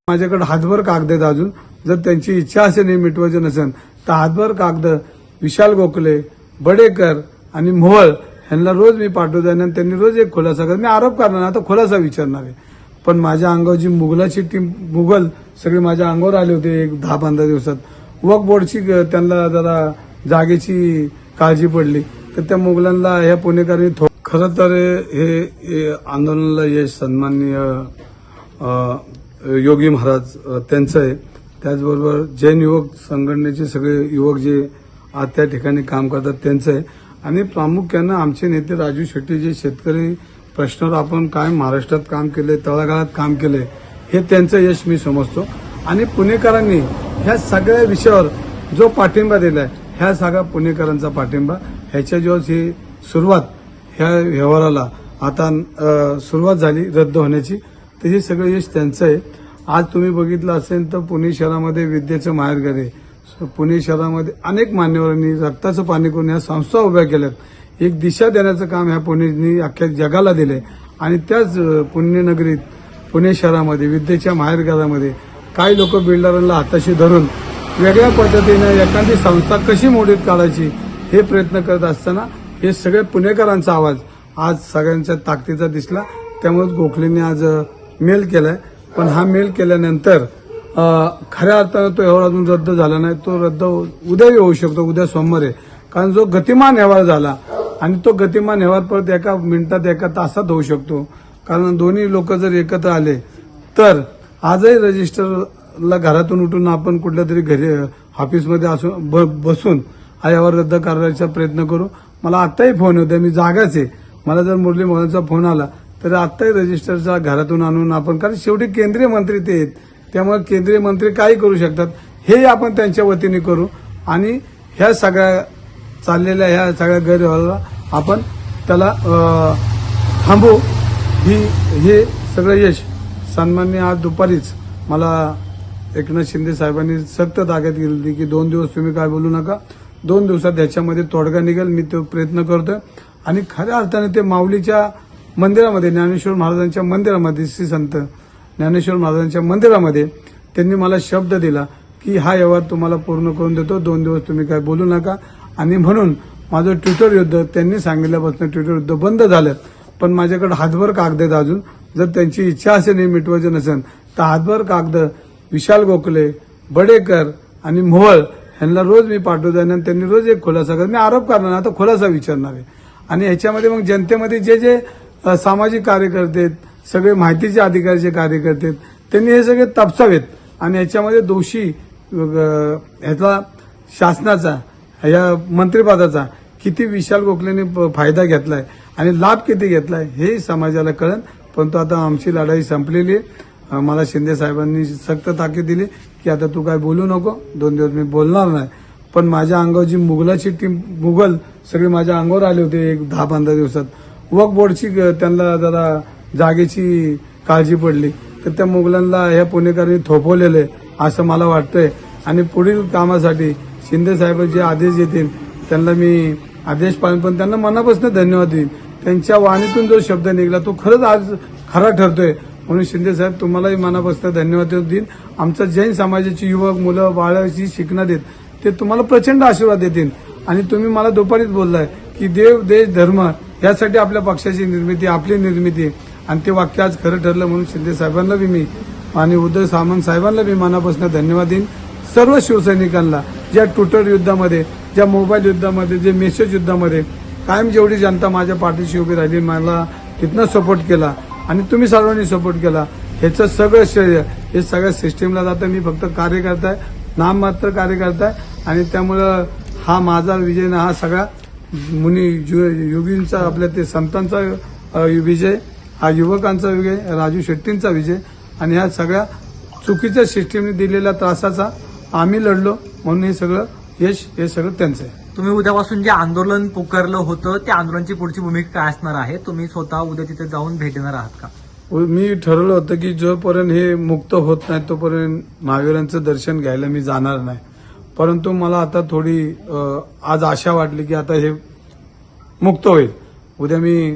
माझ्याकडे हातभर कागद आहेत अजून. जर त्यांची इच्छा असेल हे मिटवायचं नसेल तर हातभर कागद विशाल गोखले, बडेकर आणि मोहोळ यांना रोज मी पाठवतो आणि त्यांनी रोज एक खुलासा करत. मी आरोप करणार आता खुलासा विचारणार आहे. पण माझ्या अंगावर जी मुघलाची टीम मुघल सगळे माझ्या अंगावर आले होते एक 10-15 दिवसात. वक्फ बोर्डची त्यांना जरा जागेची काळजी पडली तर त्या मुघलांना ह्या पुणेकरांनी खरं तर हे आंदोलनाला यश सन्माननीय योगी महाराज त्यांचं आहे. त्याचबरोबर जैन युवक संघटनेचे सगळे युवक जे आज त्या ठिकाणी काम करतात त्यांचं आहे. आणि प्रामुख्यानं आमचे नेते राजू शेट्टी जे शेतकरी प्रश्नावर आपण काय महाराष्ट्रात काम केले, तळागाळात काम केले, हे त्यांचं यश मी समजतो. आणि पुणेकरांनी ह्या सगळ्या विषयावर जो पाठिंबा दिलाय ह्या सगळ्या पुणेकरांचा पाठिंबा ह्याच्या जेव्हा ही सुरुवात ह्या व्यवहाराला आता सुरुवात झाली रद्द होण्याची तर हे सगळं यश त्यांचं आहे. आज तुम्ही बघितलं असेल तर पुणे शहरामध्ये विद्येचं माहेरघर आहे. पुणे शहरामध्ये अनेक मान्यवरांनी रक्ताचं पाणी करून या संस्था उभ्या केल्यात. एक दिशा देण्याचं काम ह्या पुणेनी अख्ख्या जगाला दिले. आणि त्याच पुण्यनगरीत पुणे शहरामध्ये विद्येच्या माहेरघरामध्ये काही लोक बिल्डरांना हाताशी धरून वेगळ्या पद्धतीने एखादी संस्था कशी मोडीत काढायची हे प्रयत्न करत असताना हे सगळे पुणेकरांचा आवाज आज सगळ्यांच्या ताकदीचा दिसला. त्यामुळे गोखलेंनी आज मेल केलाय. पण हा मेल केल्यानंतर खऱ्या अर्थानं तो व्यवहार अजून रद्द झाला नाही. तो रद्द उद्याही होऊ शकतो, उद्या सोमवार आहे. कारण जो गतिमान व्यवहार झाला आणि तो गतिमान व्यवहार परत एका मिनिटात एका तासात होऊ शकतो. कारण दोन्ही लोक जर एकत्र आले तर आजही रजिस्टरला घरातून उठून आपण कुठल्या तरी घरी ऑफिसमध्ये बसून हा व्यवहार रद्द करायचा प्रयत्न करू. मला आत्ताही फोन होता, मी जागाच आहे. मला जर मुरली मोहनचा फोन आला तर आत्ताही रजिस्टरच्या घरातून आणून आपण, कारण शेवटी केंद्रीय मंत्री ते आहेत, त्यामुळे केंद्रीय मंत्री काही करू शकतात. हे आपण त्यांच्या वतीने करू आणि ह्या सगळ्या चाललेल्या ह्या सगळ्या गैरव्यवहाराला आपण त्याला थांबवू. हे सगळं यश सन्माननीय आज दुपारीच मला एकनाथ शिंदे साहेबांनी सक्त ताकद दिली की 2 दिवस तुम्ही काय बोलू नका, 2 दिवसात ह्याच्यामध्ये तोडगा निघेल. मी तो प्रयत्न करतोय. आणि खऱ्या अर्थाने ते माऊलीच्या मंदिरामध्ये, ज्ञानेश्वर महाराजांच्या मंदिरामध्ये, श्री संत ज्ञानेश्वर महाराजांच्या मंदिरामध्ये त्यांनी मला शब्द दिला की हा व्यवहार तुम्हाला पूर्ण करून देतो, 2 दिवस तुम्ही काय बोलू नका. आणि म्हणून माझं ट्विटर युद्ध त्यांनी सांगितल्यापासून ट्विटर युद्ध बंद झालं. पण माझ्याकडे हातभर कागद आहेत अजून. जर त्यांची इच्छा असेल हे मिटवायचं नसेल तर हातभर कागद विशाल गोखले, बडेकर आणि मोहोळ यांना रोज मी पाठवतो आणि त्यांनी रोज एक खुलासा करत. मी आरोप करणार आता खुलासा विचारणार आहे. आणि ह्याच्यामध्ये मग जनतेमध्ये जे जे सामाजिक कार्यकर्ते, सगळे माहितीचे अधिकाराचे कार्यकर्ते, त्यांनी हे सगळे तपासावेत. आणि ह्याच्यामध्ये दोषी ह्याचा शासनाचा या मंत्रिपदाचा किती विशाल गोखलेने फायदा घेतलाय आणि लाभ किती घेतलाय हे समाजाला कळेल. परंतु आता आमची लढाई संपलेली आहे. मला शिंदे साहेबांनी सक्त ताकीद दिली की आता तू काय बोलू नको, 2 दिवस मी बोलणार नाही. पण माझ्या अंगावर जी मुघलाची टीम मुघल सगळे माझ्या अंगावर आले होते एक 10-15 दिवसात. वक्फ बोर्डची त्यांना जरा जागेची काळजी पडली तर त्या मुघलांना ह्या पुणेकरांनी थोपवलेले असं मला वाटतंय. आणि पुढील कामासाठी शिंदे साहेब जे आदेश देतील त्यांना मी आदेश पाळेन. पण त्यांना मनापासून धन्यवाद देईन. त्यांच्या वाणीतून जो शब्द निघाला तो खरंच आज खरा ठरतोय. म्हणून शिंदे साहेब तुम्हालाही मनापासून धन्यवाद देईन. आमच्या जैन समाजाची युवक मुलं बाळं जी शिकणार आहेत ते तुम्हाला प्रचंड आशीर्वाद देतील. आणि तुम्ही मला दुपारीच बोललाय की देव देश धर्म यासाठी आपल्या पक्षाची निर्मिती, आपली निर्मिती, आणि ते वाक्य आज खरं ठरलं. म्हणून शिंदे साहेबांना बी मी आणि उद्धव सामंत साहेबांना बी मनापासून धन्यवाद देईन. सर्व शिवसैनिकांना ज्या ट्विटर युद्धामध्ये, ज्या मोबाईल युद्धामध्ये, जे मेसेज युद्धामध्ये कायम जेवढी जनता माझ्या पाठीशी उभी राहिली, मला तिथनं सपोर्ट केला आणि तुम्ही सर्वांनी सपोर्ट केला, ह्याचं सगळं श्रेय हे सगळ्या सिस्टीमला जातं. मी फक्त कार्यकर्ता आहे, नाममात्र कार्यकर्ता आहे. आणि त्यामुळं हा माझा विजय ना, हा सगळा मुनी योगींचा, आपल्या ते संतांचा विजय, हा युवकांचा विजय, राजू शेट्टींचा विजय. आणि ह्या सगळ्या चुकीच्या सिस्टीमने दिलेल्या त्रासाचा आम्ही लढलो. म्हणून हे सगळं यश हे सगळं त्यांचं आहे. तुम्ही उद्यापासून जे आंदोलन पुकारलं होतं त्या आंदोलनाची पुढची भूमिका काय असणार आहे? तुम्ही स्वतः उद्या तिथे जाऊन भेट देणार आहात का? मी ठरवलं होतं की जोपर्यंत हे मुक्त होत नाही तोपर्यंत महावीरांचं दर्शन घ्यायला मी जाणार नाही. परंतु मला आता थोडी आज आशा वाटली की आता हे मुक्त होईल. उद्या मी